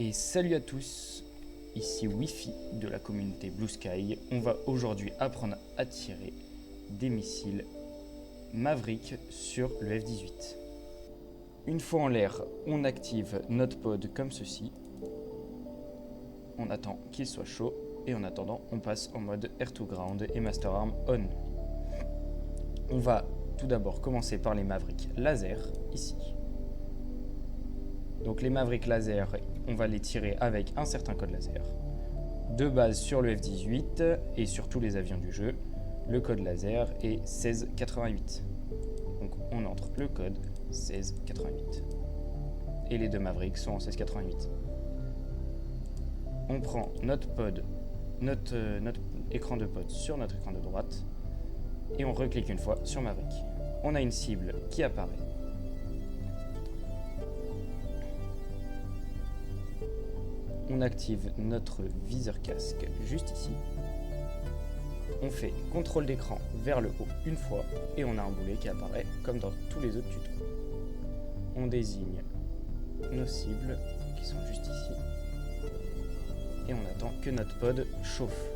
Et salut à tous, ici Wi-Fi de la communauté Blue Sky. On va aujourd'hui apprendre à tirer des missiles Maverick sur le F-18. Une fois en l'air, on active notre pod comme ceci. On attend qu'il soit chaud et en attendant, on passe en mode Air to Ground et Master Arm on. On va tout d'abord commencer par les Maverick laser ici. Donc les Maverick laser, on va les tirer avec un certain code laser. De base sur le F-18 et sur tous les avions du jeu, le code laser est 1688. Donc on entre le code 1688. Et les deux Maverick sont en 1688. On prend notre pod, notre écran de pod sur notre écran de droite et on reclique une fois sur Maverick. On a une cible qui apparaît. On active notre viseur casque juste ici. On fait contrôle d'écran vers le haut une fois et on a un boulet qui apparaît comme dans tous les autres tutos. On désigne nos cibles qui sont juste ici et on attend que notre pod chauffe.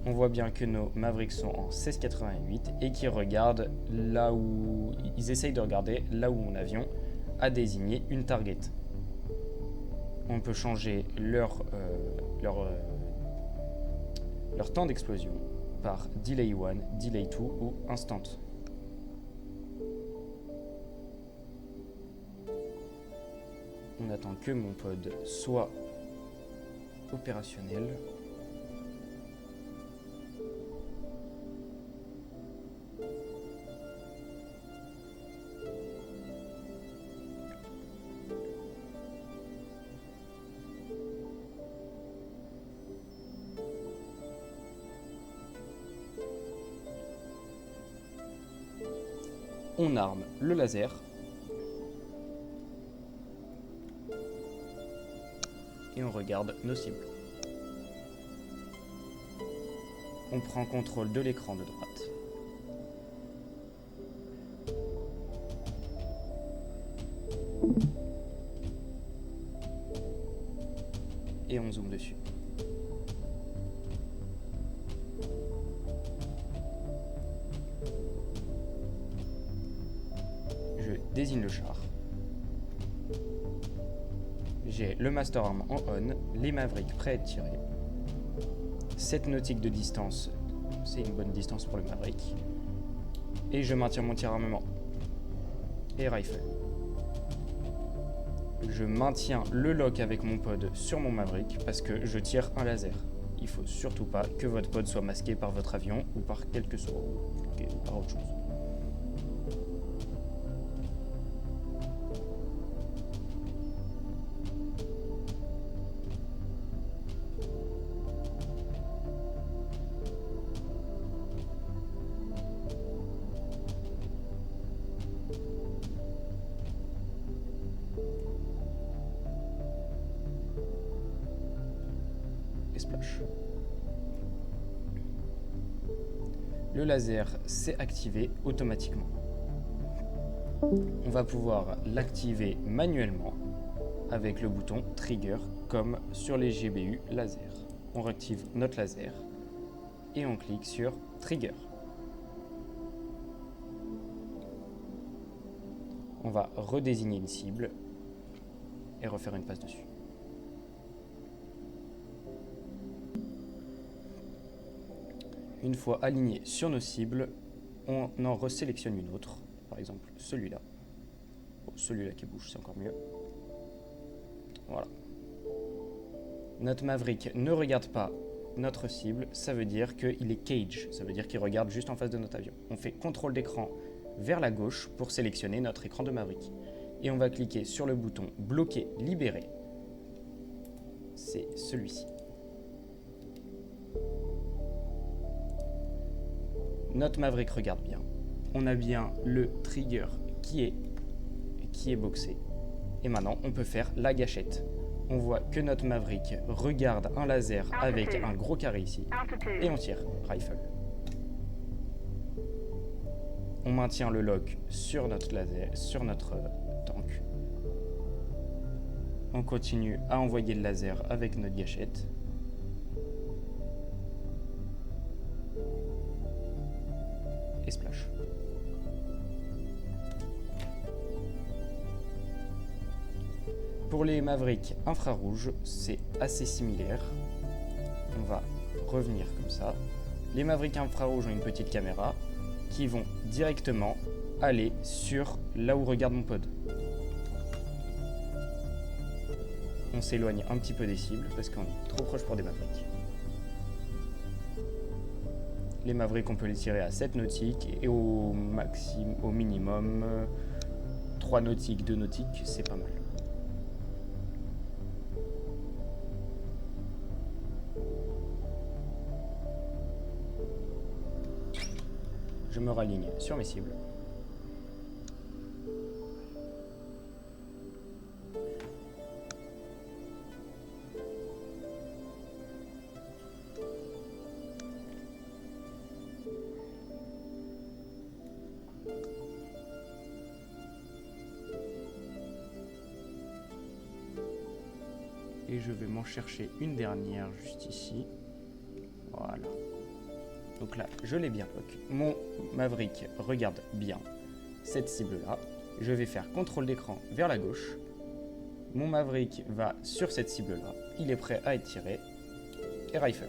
On voit bien que nos Mavericks sont en 1688 et qu'ils regardent là où ils essayent de regarder là où mon avion a désigné une target. On peut changer leur temps d'explosion par Delay 1, Delay 2 ou Instant. On attend que mon pod soit opérationnel. On arme le laser et on regarde nos cibles. On prend contrôle de l'écran de droite. Et on zoome dessus. Je désigne le char. J'ai le Master Arm en on, les Mavericks prêts à être tirés. 7 nautiques de distance, c'est une bonne distance pour le Maverick. Et je maintiens mon tir armement. Et rifle. Je maintiens le lock avec mon pod sur mon Maverick parce que je tire un laser. Il faut surtout pas que votre pod soit masqué par votre avion ou par quelque chose, ou par autre chose. Splash. Le laser s'est activé automatiquement. On va pouvoir l'activer manuellement avec le bouton Trigger comme sur les GBU laser. On réactive notre laser et on clique sur Trigger. On va redésigner une cible et refaire une passe dessus. Une fois aligné sur nos cibles, on en resélectionne une autre, par exemple celui-là. Bon, celui-là qui bouge, c'est encore mieux. Voilà. Notre Maverick ne regarde pas notre cible, ça veut dire qu'il est cage, ça veut dire qu'il regarde juste en face de notre avion. On fait contrôle d'écran vers la gauche pour sélectionner notre écran de Maverick. Et on va cliquer sur le bouton bloquer, libérer. C'est celui-ci. Notre Maverick regarde bien. On a bien le trigger qui est boxé. Et maintenant, on peut faire la gâchette. On voit que notre Maverick regarde un laser avec un gros carré ici. Et on tire, rifle. On maintient le lock sur notre laser, sur notre tank. On continue à envoyer le laser avec notre gâchette. Et splash. Pour les Mavericks infrarouges, c'est assez similaire. On va revenir comme ça. Les Mavericks infrarouges ont une petite caméra qui vont directement aller sur là où regarde mon pod. On s'éloigne un petit peu des cibles parce qu'on est trop proche pour des Mavericks. Les Mavericks, on peut les tirer à 7 nautiques et au minimum 3 nautiques, 2 nautiques, c'est pas mal. Je me raligne sur mes cibles. Et je vais m'en chercher une dernière juste ici. Voilà. Donc là, je l'ai bien lock. Mon Maverick regarde bien cette cible-là. Je vais faire contrôle d'écran vers la gauche. Mon Maverick va sur cette cible-là. Il est prêt à être tiré. Et rifle.